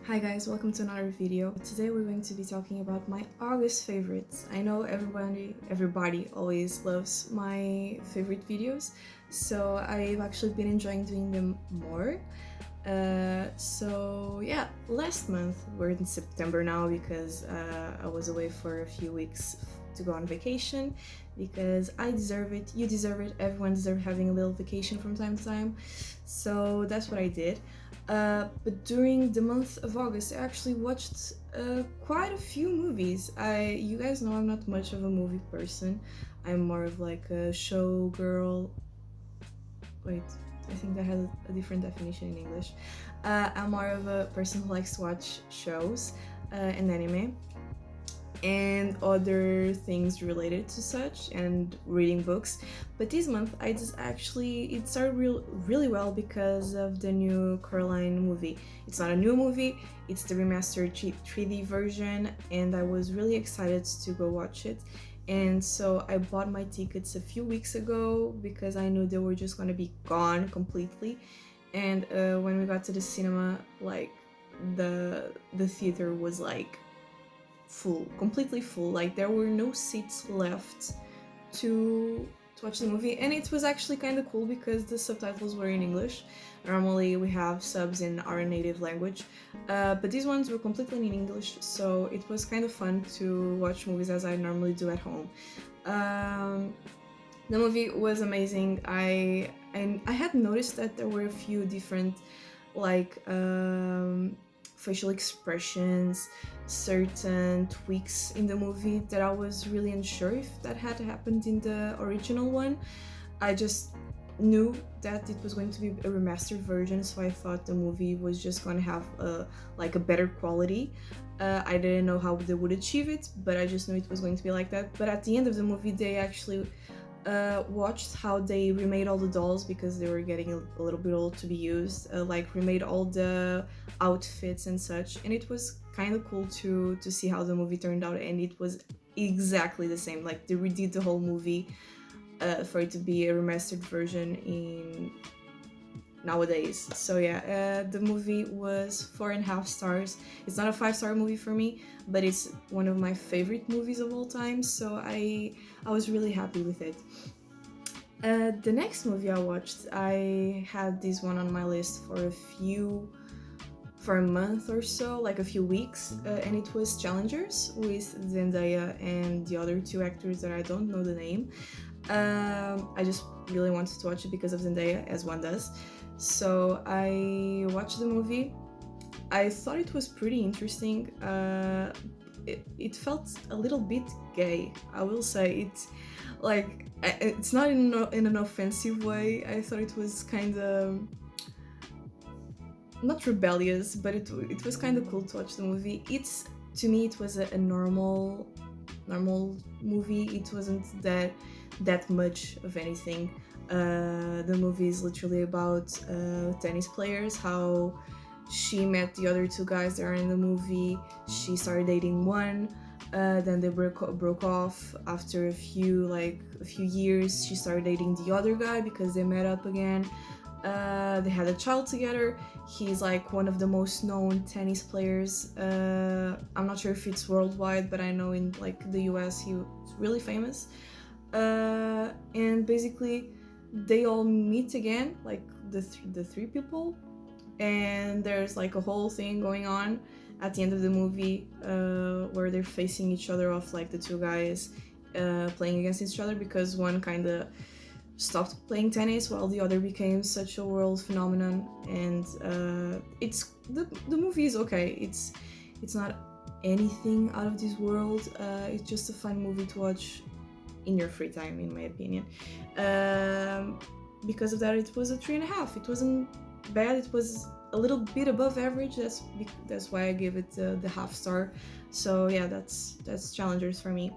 Hi guys, welcome to another video. Today we're going to be talking about my August favorites. I know everybody always loves my favorite videos, so I've actually been enjoying doing them more. So yeah, last month, we're in September now because I was away for a few weeks to go on vacation because I deserve it, you deserve it, everyone deserves having a little vacation from time to time. So that's what I did. But during the month of August, I actually watched quite a few movies. You guys know I'm not much of a movie person. I'm more of like a show girl. Wait, I think that has a different definition in English. I'm more of a person who likes to watch shows and anime and other things related to such and reading books. But this month it started really well because of the new Coraline movie. It's not a new movie, it's the remastered 3D version, and I was really excited to go watch it. And so I bought my tickets a few weeks ago because I knew they were just gonna be gone completely. And when we got to the cinema, like the theater was like full, completely full. Like there were no seats left to watch the movie, and it was actually kind of cool because the subtitles were in English. Normally we have subs in our native language, but these ones were completely in English, so it was kind of fun to watch movies as I normally do at home. The movie was amazing. I had noticed that there were a few different like facial expressions, certain tweaks in the movie that I was really unsure if that had happened in the original one. I just knew that it was going to be a remastered version, so I thought the movie was just going to have a better quality. I didn't know how they would achieve it, but I just knew it was going to be like that. But at the end of the movie, they actually watched how they remade all the dolls because they were getting a little bit old to be used, remade all the outfits and such, and it was kind of cool to see how the movie turned out, and it was exactly the same. Like they redid the whole movie for it to be a remastered version in nowadays. So yeah, the movie was 4.5 stars. It's not a 5-star movie for me, but it's one of my favorite movies of all time, so I was really happy with it. The next movie I watched, I had this one on my list for a month or so, like a few weeks, and it was Challengers with Zendaya and the other two actors that I don't know the name. I just really wanted to watch it because of Zendaya, as one does. So I watched the movie. I thought it was pretty interesting. It felt a little bit gay, I will say. It's not in an offensive way. I thought it was kind of not rebellious, but it was kind of cool to watch the movie. To me it was a normal movie. It wasn't that much of anything. The movie is literally about tennis players, how she met the other two guys that are in the movie. She started dating one, then they broke off. After a few years, she started dating the other guy because they met up again. They had a child together. He's like one of the most known tennis players. I'm not sure if it's worldwide, but I know in like the US he was really famous. And basically they all meet again, like the three people, and there's like a whole thing going on at the end of the movie where they're facing each other off, like the two guys playing against each other because one kind of stopped playing tennis while the other became such a world phenomenon. And it's the movie is okay. It's not anything out of this world. It's just a fun movie to watch in your free time, in my opinion. Because of that, it was a 3.5. It wasn't bad. It was a little bit above average. That's why I gave it the half star. So yeah, that's Challengers for me.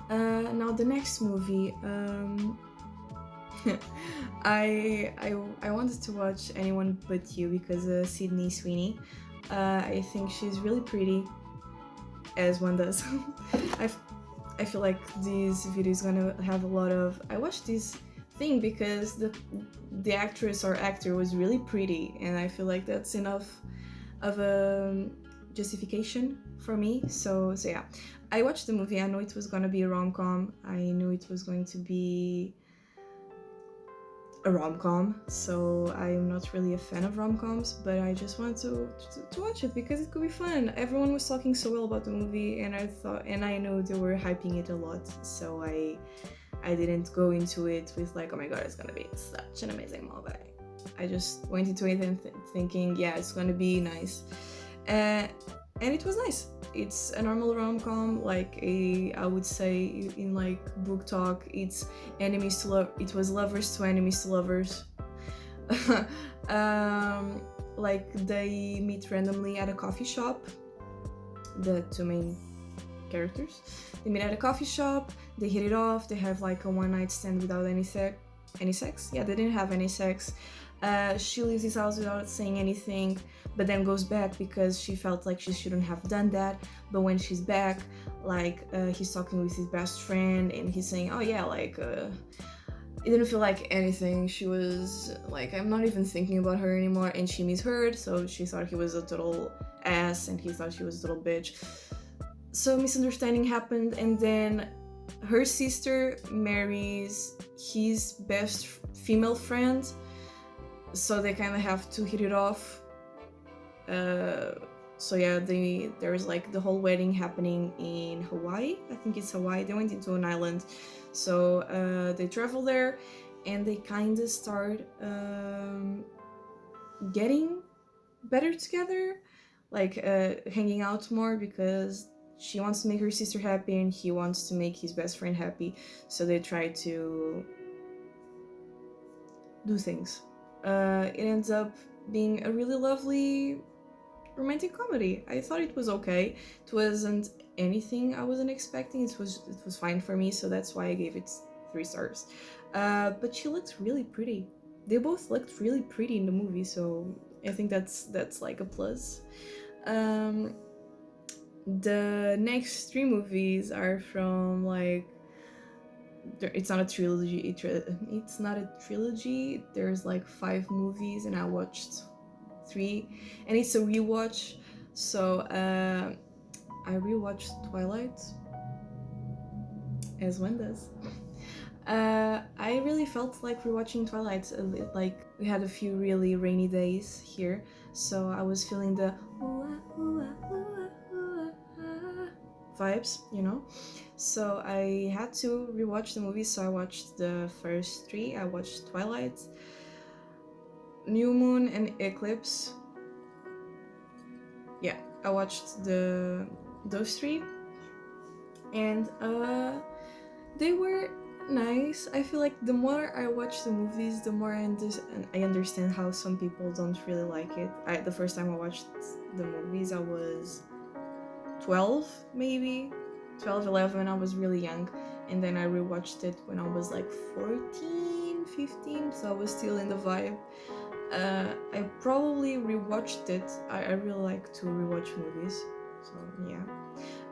Now the next movie, I wanted to watch Anyone But You because Sydney Sweeney. I think she's really pretty, as one does. I feel like this video is gonna have a lot of. I watched this thing because the actress or actor was really pretty, and I feel like that's enough of a justification for me. So yeah, I watched the movie. I know it was gonna be a rom-com. I knew it was going to be a rom-com, so I'm not really a fan of rom-coms, but I just wanted to watch it because it could be fun. Everyone was talking so well about the movie, and I know they were hyping it a lot, so I didn't go into it with like, oh my god, it's gonna be such an amazing movie. I just went into it and thinking, yeah, it's gonna be nice, and it was nice. It's a normal rom-com, like I would say in like book talk, it's enemies to love. It was lovers to enemies to lovers. Like they meet randomly at a coffee shop. The two main characters, they meet at a coffee shop. They hit it off. They have like a one-night stand without any sex. Yeah, they didn't have any sex. She leaves his house without saying anything, but then goes back because she felt like she shouldn't have done that. But when she's back, like he's talking with his best friend and he's saying, oh yeah, like it didn't feel like anything. She was like, I'm not even thinking about her anymore. And she misheard, so she thought he was a total ass and he thought she was a total bitch. So misunderstanding happened, and then her sister marries his best female friend, so they kind of have to hit it off. So yeah, there's like the whole wedding happening in Hawaii. I think it's Hawaii. They went into an island, so they travel there, and they kind of start getting better together, like hanging out more, because she wants to make her sister happy and he wants to make his best friend happy. So they try to do things. It ends up being a really lovely romantic comedy. I thought it was okay. It wasn't anything I wasn't expecting. It was fine for me, so that's why I gave it 3 stars. But she looked really pretty. They both looked really pretty in the movie, so I think that's like a plus. The next 3 movies are from like, it's not a trilogy. It's not a trilogy. There's like 5 movies, and I watched 3, and it's a rewatch. So I rewatched Twilight, as one does. I really felt like rewatching Twilight. Like we had a few really rainy days here, so I was feeling the vibes, you know. So I had to rewatch the movie. So I watched the first 3. I watched Twilight, New Moon, and Eclipse. Yeah, I watched those 3, and they were nice. I feel like the more I watch the movies, the more I understand how some people don't really like it. The first time I watched the movies, I was 12, maybe 12, 11. I was really young, and then I rewatched it when I was like 14, 15, so I was still in the vibe. I probably rewatched it. I really like to rewatch movies, so yeah.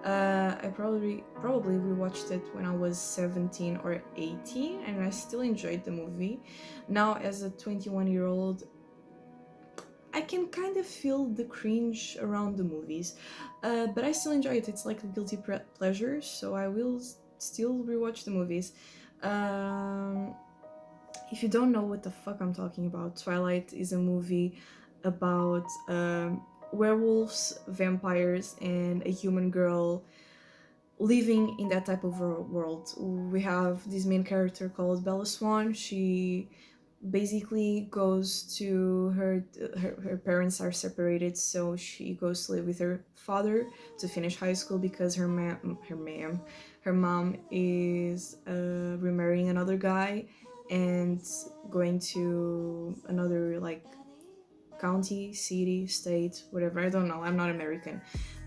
I probably rewatched it when I was 17 or 18, and I still enjoyed the movie. Now, as a 21-year-old, I can kind of feel the cringe around the movies, but I still enjoy it. It's like a guilty pleasure, so I will still rewatch the movies. If you don't know what the fuck I'm talking about, Twilight is a movie about werewolves, vampires, and a human girl living in that type of world. We have this main character called Bella Swan. She basically goes to her parents are separated, so she goes to live with her father to finish high school because her mom is remarrying another guy and going to another like county, city, state, whatever, I don't know, I'm not American,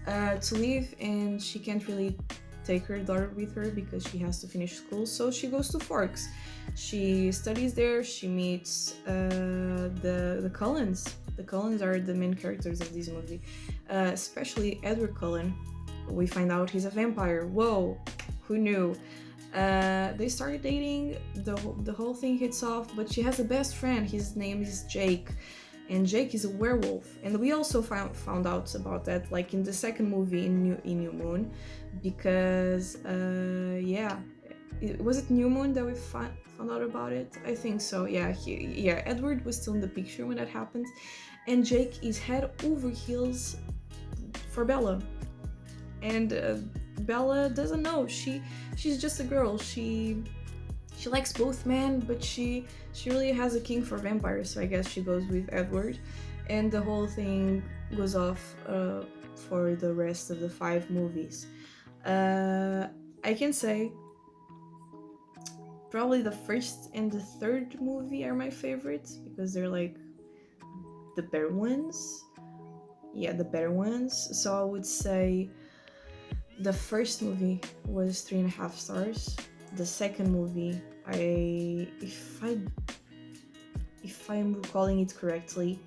to live, and she can't really take her daughter with her because she has to finish school, so she goes to Forks. She studies there. She meets the Cullens. The Cullens are the main characters of this movie, especially Edward Cullen. We find out he's a vampire. Whoa, who knew? They started dating. The whole thing hits off, but she has a best friend. His name is Jake, and Jake is a werewolf. And we also found out about that like in the second movie in New Moon, because was it New Moon that we found out about it? I think so. Yeah, Edward was still in the picture when that happened, and Jake is head over heels for Bella, and Bella doesn't know. She's just a girl. She likes both men, but she really has a king for vampires, so I guess she goes with Edward, and the whole thing goes off for the rest of the 5 movies. I can say probably the first and the third movie are my favorites because they're like the better ones. Yeah, the better ones. So I would say the first movie was 3.5 stars. The second movie, if I'm recalling it correctly,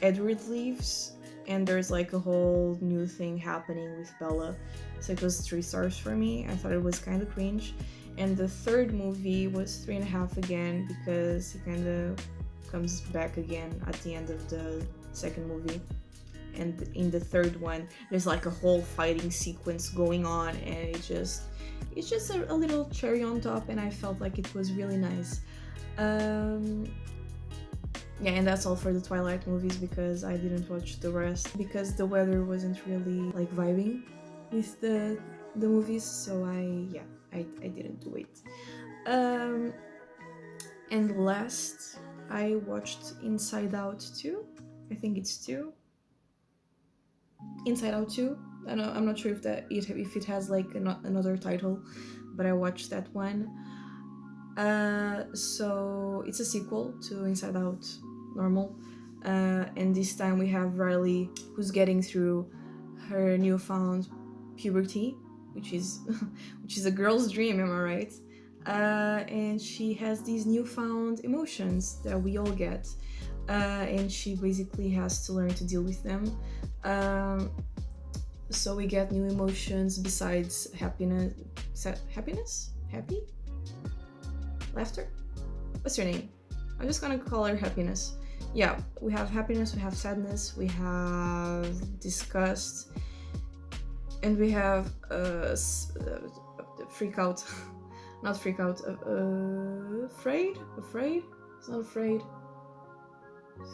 Edward leaves and there's like a whole new thing happening with Bella. So it was 3 stars for me. I thought it was kind of cringe. And the third movie was 3.5 again because he kind of comes back again at the end of the second movie. And in the third one, there's like a whole fighting sequence going on, and it's just a little cherry on top, and I felt like it was really nice. And that's all for the Twilight movies because I didn't watch the rest because the weather wasn't really like vibing with the movies, so I didn't do it. And last, I watched Inside Out 2. I think it's 2. Inside Out 2. I'm not sure if it has like another title, but I watched that one. So it's a sequel to Inside Out Normal, and this time we have Riley, who's getting through her newfound puberty, which is a girl's dream, am I right? And she has these newfound emotions that we all get, and she basically has to learn to deal with them. So we get new emotions besides happiness? Happy? Laughter? What's her name? I'm just gonna call her happiness. Yeah, we have happiness, we have sadness, we have disgust, and we have freak out. Not freak out. Afraid? It's not afraid.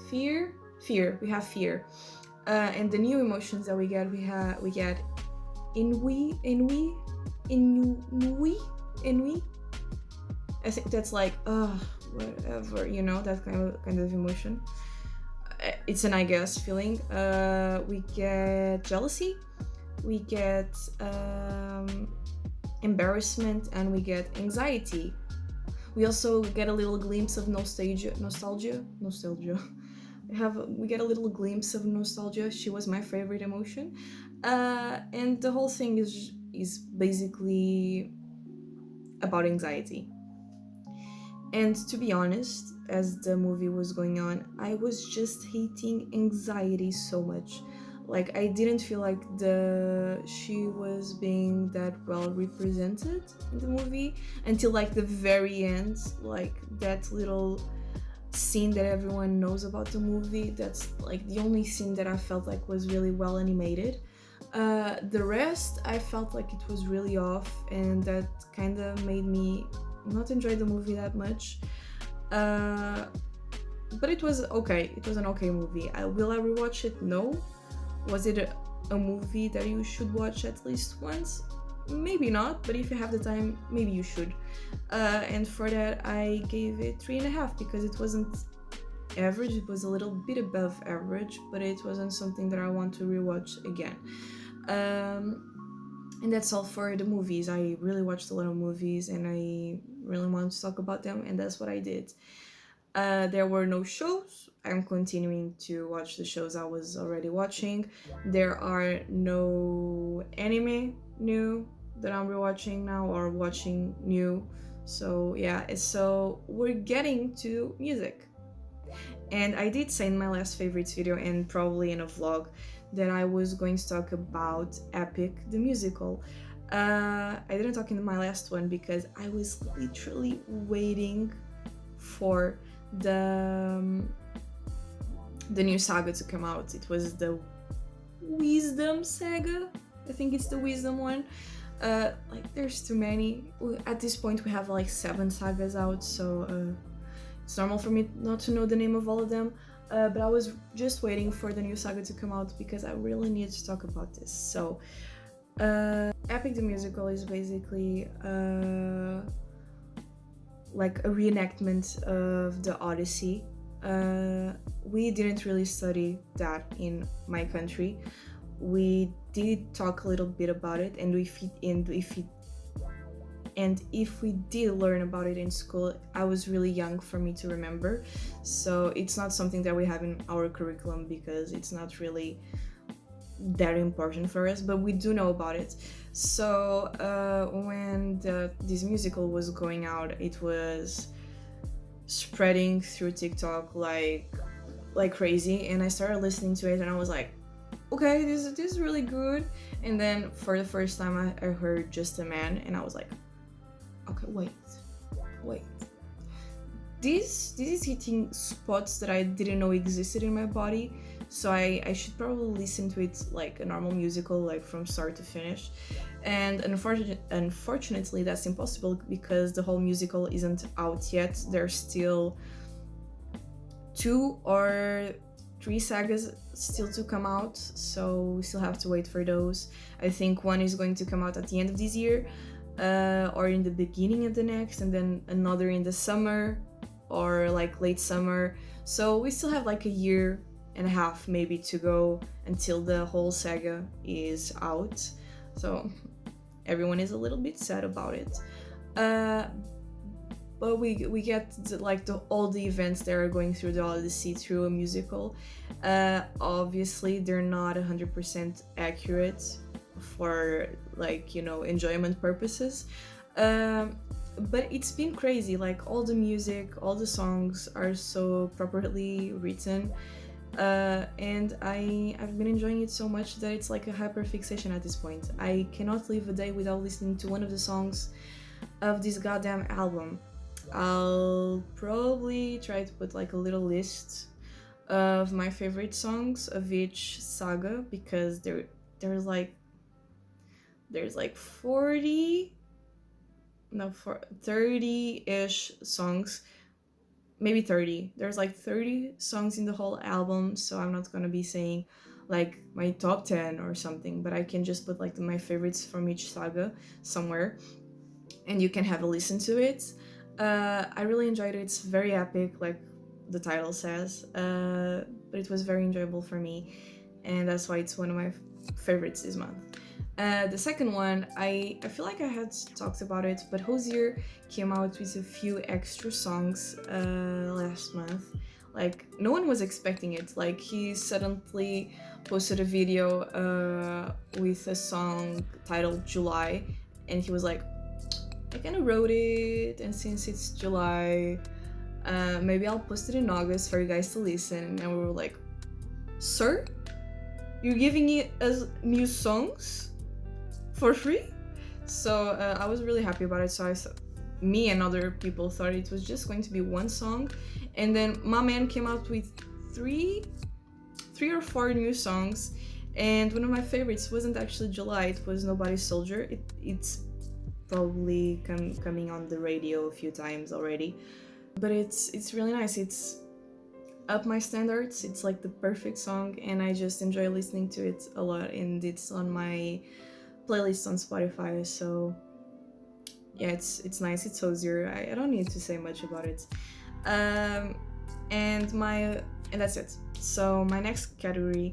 Fear. We have fear. And the new emotions that we get ennui. I think that's like whatever, that kind of emotion. It's an I guess feeling. We get jealousy, we get embarrassment, and we get anxiety. We also get a little glimpse of nostalgia. We get a little glimpse of nostalgia. She was my favorite emotion, and the whole thing is basically about anxiety. And to be honest, as the movie was going on, I was just hating anxiety so much. Like, I didn't feel like she was being that well represented in the movie until like the very end, like that little scene that everyone knows about the movie. That's like the only scene that I felt like was really well animated. The rest, I felt like it was really off, and that kind of made me not enjoy the movie that much. But it was okay. It was an okay movie. Will I rewatch it? No. Was it a movie that you should watch at least once? Maybe not, but if you have the time, maybe you should. And for that, I gave it 3.5 because it wasn't average. It was a little bit above average, but it wasn't something that I want to rewatch again. And that's all for the movies. I really watched a lot of movies and I really wanted to talk about them, and that's what I did. There were no shows. I'm continuing to watch the shows I was already watching. There are no anime new that I'm rewatching now or watching new. So yeah, so we're getting to music. And I did say in my last favorites video and probably in a vlog that I was going to talk about Epic the musical. I didn't talk in my last one because I was literally waiting for the the new saga to come out. It was the Wisdom saga. I think it's the Wisdom one. Like there's too many. At this point we have like 7 sagas out, so it's normal for me not to know the name of all of them. But I was just waiting for the new saga to come out because I really need to talk about this. So Epic the Musical is basically like a reenactment of the Odyssey. We didn't really study that in my country. We did talk a little bit about it, and if we did learn about it in school, I was really young for me to remember. So it's not something that we have in our curriculum because it's not really that important for us, but we do know about it. So when this musical was going out, it was spreading through TikTok like crazy, and I started listening to it and I was like, okay, this is really good. And then for the first time I heard Just a Man, and I was like, okay, wait, this is hitting spots that I didn't know existed in my body, so I should probably listen to it like a normal musical, like from start to finish. And unfortunately that's impossible because the whole musical isn't out yet. There's still 2 or 3 sagas still to come out, so we still have to wait for those. I think one is going to come out at the end of this year, or in the beginning of the next, and then another in the summer or like late summer. So we still have like a year and a half maybe to go until the whole saga is out. So everyone is a little bit sad about it. But we get all the events that are going through the Odyssey through a musical. Obviously they're not 100% accurate for enjoyment purposes. But it's been crazy. Like all the music, all the songs are so properly written. And I've been enjoying it so much that it's like a hyper fixation at this point. I cannot live a day without listening to one of the songs of this goddamn album. I'll probably try to put like a little list of my favorite songs of each saga, because there's like 30-ish songs, maybe 30. There's like 30 songs in the whole album, so I'm not gonna be saying like my top 10 or something, but I can just put like my favorites from each saga somewhere and you can have a listen to it. I really enjoyed it. It's very epic, like the title says, but it was very enjoyable for me, and that's why it's one of my favorites this month. The second one, I feel like I had talked about it, but Hozier came out with a few extra songs last month. Like, no one was expecting it. Like, he suddenly posted a video with a song titled July, and he was like, I kind of wrote it, and since it's July, maybe I'll post it in August for you guys to listen. And we were like, sir, you're giving us new songs for free? So I was really happy about it. So me and other people thought it was just going to be one song, and then my man came out with three or four new songs, and one of my favorites wasn't actually July, it was Nobody's Soldier. It's probably coming on the radio a few times already, but it's really nice. It's up my standards. It's like the perfect song, and I just enjoy listening to it a lot, and it's on my playlist on Spotify. So yeah, it's nice. It's Hozier. I don't need to say much about it. And that's it. So my next category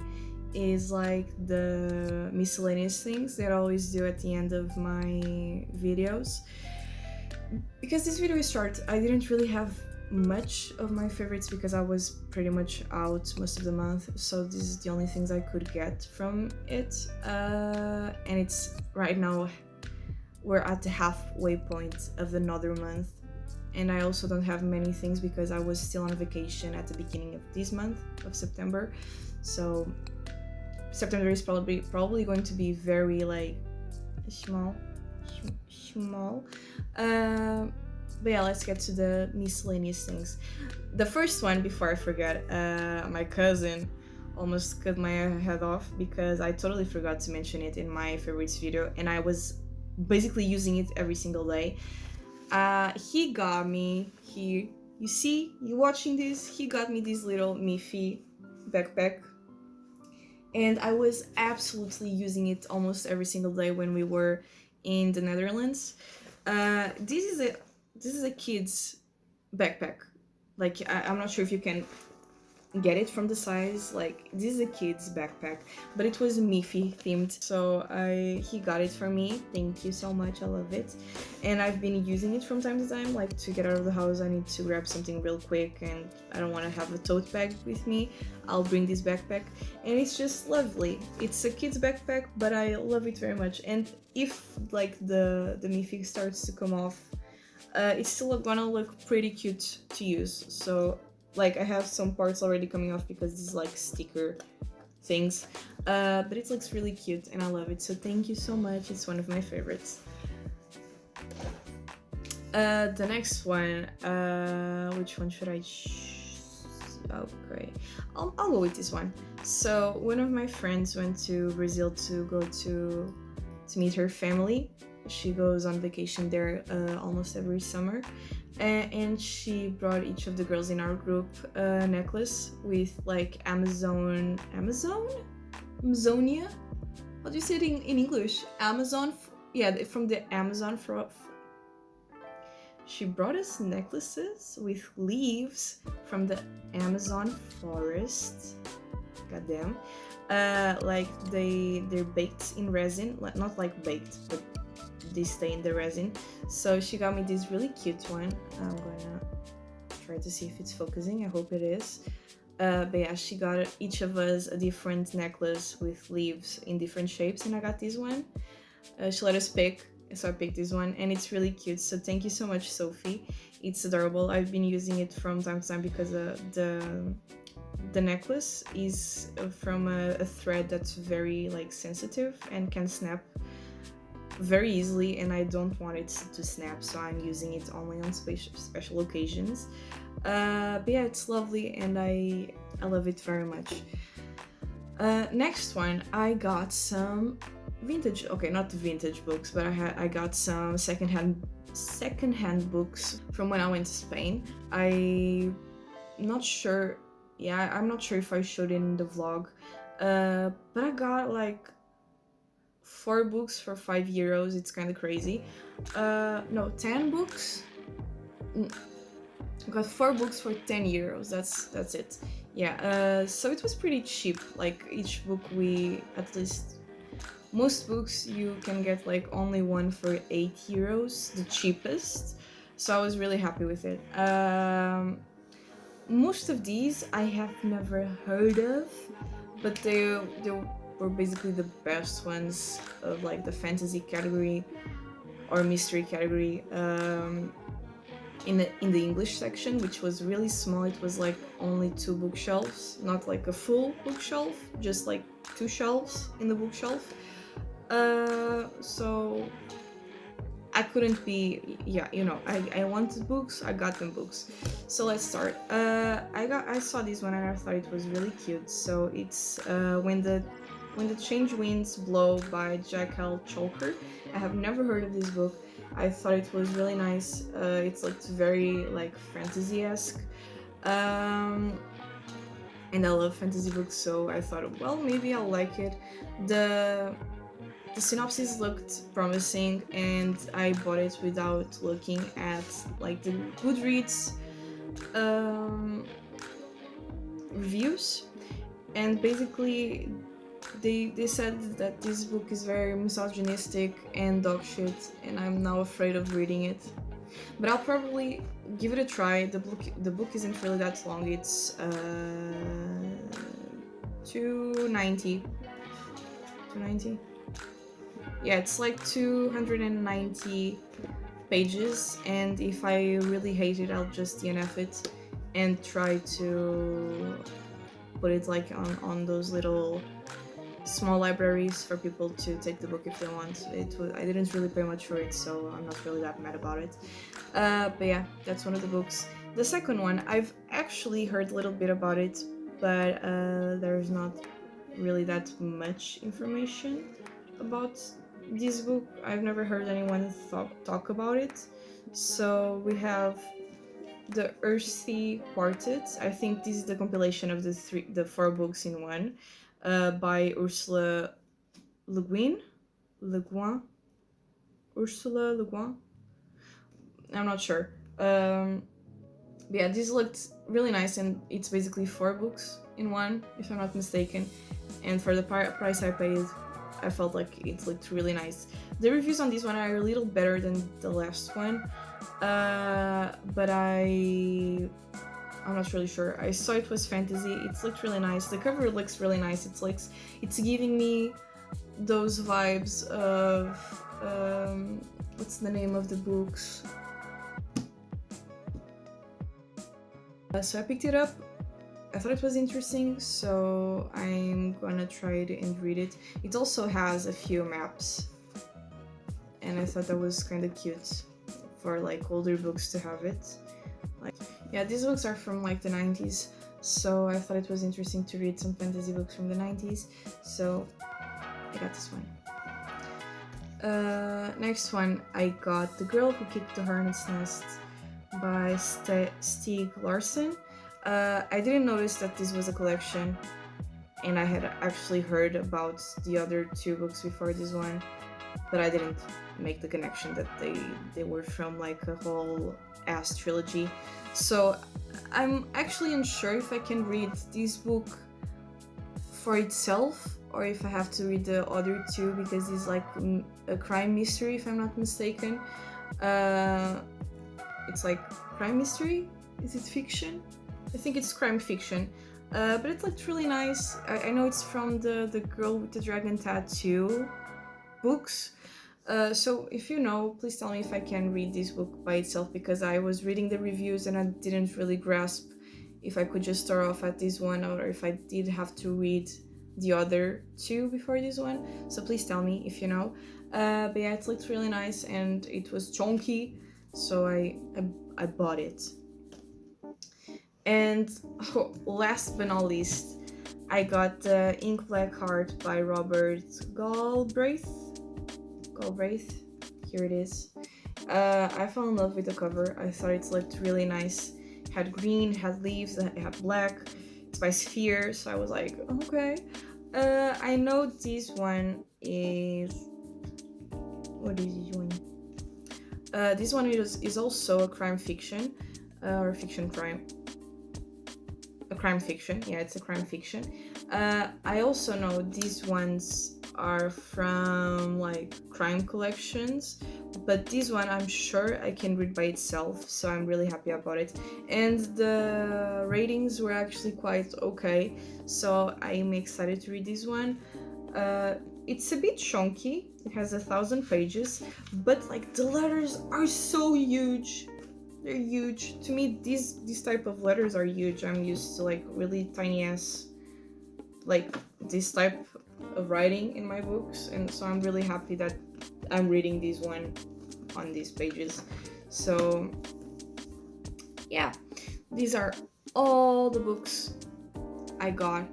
is like the miscellaneous things that I always do at the end of my videos. Because this video is short, I didn't really have much of my favorites because I was pretty much out most of the month, so this is the only things I could get from it. And it's right now we're at the halfway point of another month, and I also don't have many things because I was still on vacation at the beginning of this month of September. So September is probably going to be very like small. But yeah, let's get to the miscellaneous things. The first one, before I forget, my cousin almost cut my head off because I totally forgot to mention it in my favorites video, and I was basically using it every single day. He got me here. You see, you watching this? He got me this little Miffy backpack, and I was absolutely using it almost every single day when we were in the Netherlands. This is a kid's backpack. Like I'm not sure if you can get it from the size. Like this is a kid's backpack, but it was Miffy themed, so he got it for me. Thank you so much, I love it. And I've been using it from time to time, like to get out of the house. I need to grab something real quick and I don't want to have a tote bag with me. I'll bring this backpack, and it's just lovely. It's a kid's backpack, but I love it very much. And if like the Miffy starts to come off, it's still gonna look pretty cute to use. So like I have some parts already coming off because this is like sticker things, but it looks really cute and I love it. So thank you so much. It's one of my favorites. The next one, which one should I okay, I'll go with this one. So one of my friends went to Brazil to go to meet her family. She goes on vacation there almost every summer, and she brought each of the girls in our group a necklace with like Amazonia? How do you say it in English? Amazon? Yeah, from the Amazon. She brought us necklaces with leaves from the Amazon forest. Goddamn. Like they're baked in resin, not like baked, but they stay in the resin. So she got me this really cute one. I'm gonna try to see if it's focusing. I hope it is. But yeah, she got each of us a different necklace with leaves in different shapes, and I got this one. She let us pick, so I picked this one, and it's really cute. So thank you so much, Sophie. It's adorable. I've been using it from time to time because the necklace is from a thread that's very like sensitive and can snap very easily, and I don't want it to snap, so I'm using it only on special occasions. But yeah, it's lovely and I love it very much. Next one, I got some vintage, okay, not vintage books, but I got some secondhand books from when I went to Spain. I'm not sure if I showed it in the vlog, but I got like 4 books for €5. It's kind of crazy. No, 10 books. I got 4 books for €10. That's it. Yeah. So it was pretty cheap. Like each book, most books you can get like only one for €8, the cheapest. So I was really happy with it. Most of these I have never heard of, but they were basically the best ones of like the fantasy category or mystery category, in the English section, which was really small. It was like only 2 bookshelves, not like a full bookshelf, just like 2 shelves in the bookshelf. So I couldn't be, I wanted books, I got them books. So let's start. I saw this one and I thought it was really cute. So it's When the Change Winds Blow by Jack L. Chalker. I have never heard of this book. I thought it was really nice. It's like very like fantasy-esque. And I love fantasy books, so I thought, well, maybe I'll like it. The synopsis looked promising, and I bought it without looking at like the Goodreads reviews, and basically they said that this book is very misogynistic and dog shit, and I'm now afraid of reading it. But I'll probably give it a try. The book isn't really that long. It's 290. Yeah, it's like 290 pages, and if I really hate it, I'll just DNF it and try to put it like on those little small libraries for people to take the book if they want. I didn't really pay much for it, so I'm not really that mad about it. But yeah, that's one of the books. The second one, I've actually heard a little bit about it, but there's not really that much information about this book. I've never heard anyone talk about it. So we have the Earthy Quartet. I think this is the compilation of the four books in one, by Ursula Le Guin. Le Guin. Ursula Le Guin. I'm not sure. But yeah, this looked really nice, and it's basically four books in one, if I'm not mistaken. And for the price I paid, I felt like it looked really nice. The reviews on this one are a little better than the last one, but I'm not really sure. I saw it was fantasy. It looked really nice. The cover looks really nice. It's giving me those vibes of what's the name of the books? So I picked it up. I thought it was interesting, so I'm gonna try it and read it. It also has a few maps, and I thought that was kind of cute for like older books to have it. Like, yeah, these books are from like the 90s, so I thought it was interesting to read some fantasy books from the 90s, so I got this one. Next one, I got The Girl Who Kicked the Hornet's Nest by Stieg Larsson. I didn't notice that this was a collection, and I had actually heard about the other two books before this one, but I didn't make the connection that they were from like a whole ass trilogy. So I'm actually unsure if I can read this book for itself or if I have to read the other two, because it's like a crime mystery, if I'm not mistaken. It's like crime mystery? Is it fiction? I think it's crime fiction. But it looked really nice. I know it's from the Girl with the Dragon Tattoo books. So if you know, please tell me if I can read this book by itself, because I was reading the reviews and I didn't really grasp if I could just start off at this one or if I did have to read the other two before this one. So please tell me if you know. But yeah, it looked really nice and it was chunky, so I bought it. And last but not least, I got the Ink Black Heart by Robert Galbraith. Here it is. I fell in love with the cover. I thought it looked really nice. It had green, it had leaves, it had black. It's by Sphere, so I was like, okay. I know this one is... What is this one? This one is also a crime fiction, or fiction crime. A crime fiction, yeah, it's a crime fiction. I also know these ones are from like crime collections, but this one I'm sure I can read by itself, so I'm really happy about it. And the ratings were actually quite okay, so I'm excited to read this one. It's a bit chunky. It has 1,000 pages, but like the letters are so huge. They're huge. To me, these type of letters are huge. I'm used to like really tiny ass, like this type of writing in my books, and so I'm really happy that I'm reading this one on these pages. So yeah, these are all the books I got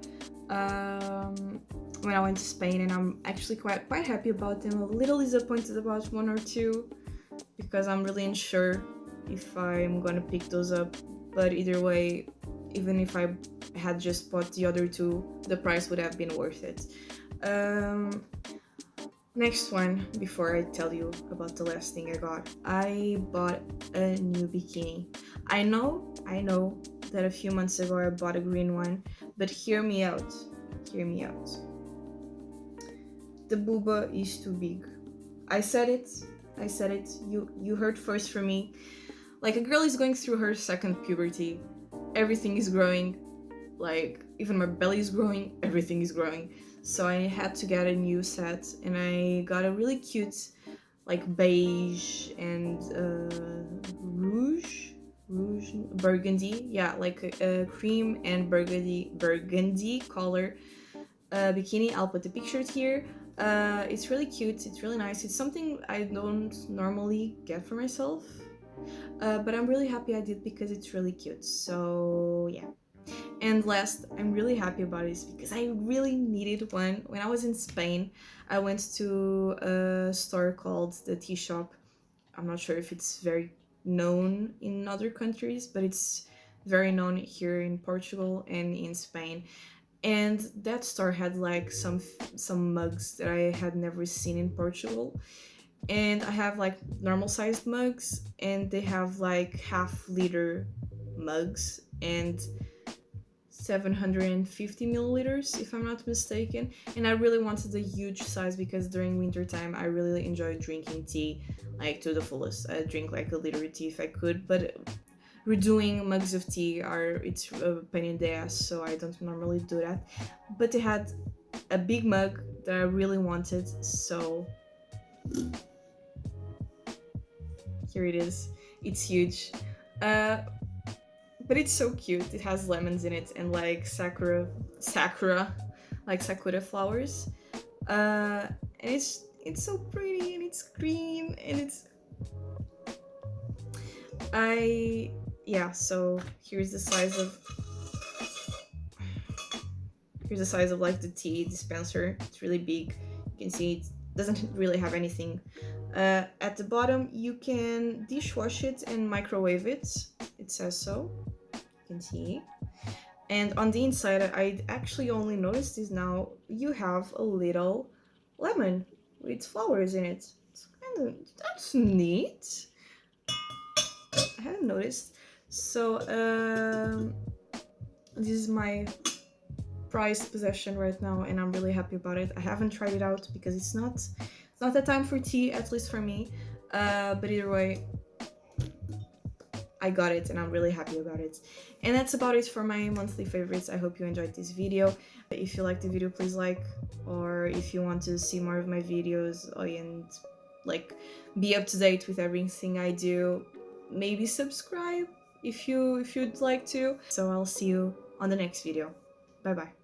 when I went to Spain, and I'm actually quite happy about them. A little disappointed about one or two because I'm really unsure if I'm gonna pick those up, but either way, even if I had just bought the other two, the price would have been worth it. Next one, before I tell you about the last thing I bought a new bikini. I know that a few months ago I bought a green one, but hear me out. The booba is too big. I said it, you heard first from me. Like, a girl is going through her second puberty. Everything is growing. Like, even my belly is growing. Everything is growing. So I had to get a new set. And I got a really cute, like, beige and burgundy. Yeah, like a cream and burgundy color bikini. I'll put the pictures here. It's really cute. It's really nice. It's something I don't normally get for myself. but I'm really happy I did because it's really cute. So yeah. And last, I'm really happy about this because I really needed one. When I was in Spain, I went to a store called the Tea Shop. I'm not sure if it's very known in other countries, but it's very known here in Portugal and in Spain. And that store had like some mugs that I had never seen in Portugal. And I have like normal sized mugs, and they have like half-liter mugs and 750 milliliters, if I'm not mistaken. And I really wanted a huge size because during winter time I really enjoy drinking tea like to the fullest. I drink like a liter of tea if I could, but redoing mugs of tea are it's a pain in the ass, so I don't normally do that. But they had a big mug that I really wanted, so here it is. It's huge. Uh, but it's so cute. It has lemons in it and like sakura flowers. And it's so pretty and it's green and it's I yeah. So here's the size of like the tea dispenser. It's really big. You can see it doesn't really have anything. At the bottom, you can dishwash it and microwave it. It says so. You can see. And on the inside, I actually only noticed this now. You have a little lemon with flowers in it. It's kind of that's neat. I hadn't noticed. So this is my prized possession right now, and I'm really happy about it. I haven't tried it out because it's not the time for tea, at least for me. But either way, I got it and I'm really happy about it. And that's about it for my monthly favorites. I hope you enjoyed this video. If you liked the video, please like, or if you want to see more of my videos and like be up to date with everything I do, maybe subscribe if you'd like to. So I'll see you on the next video. Bye bye.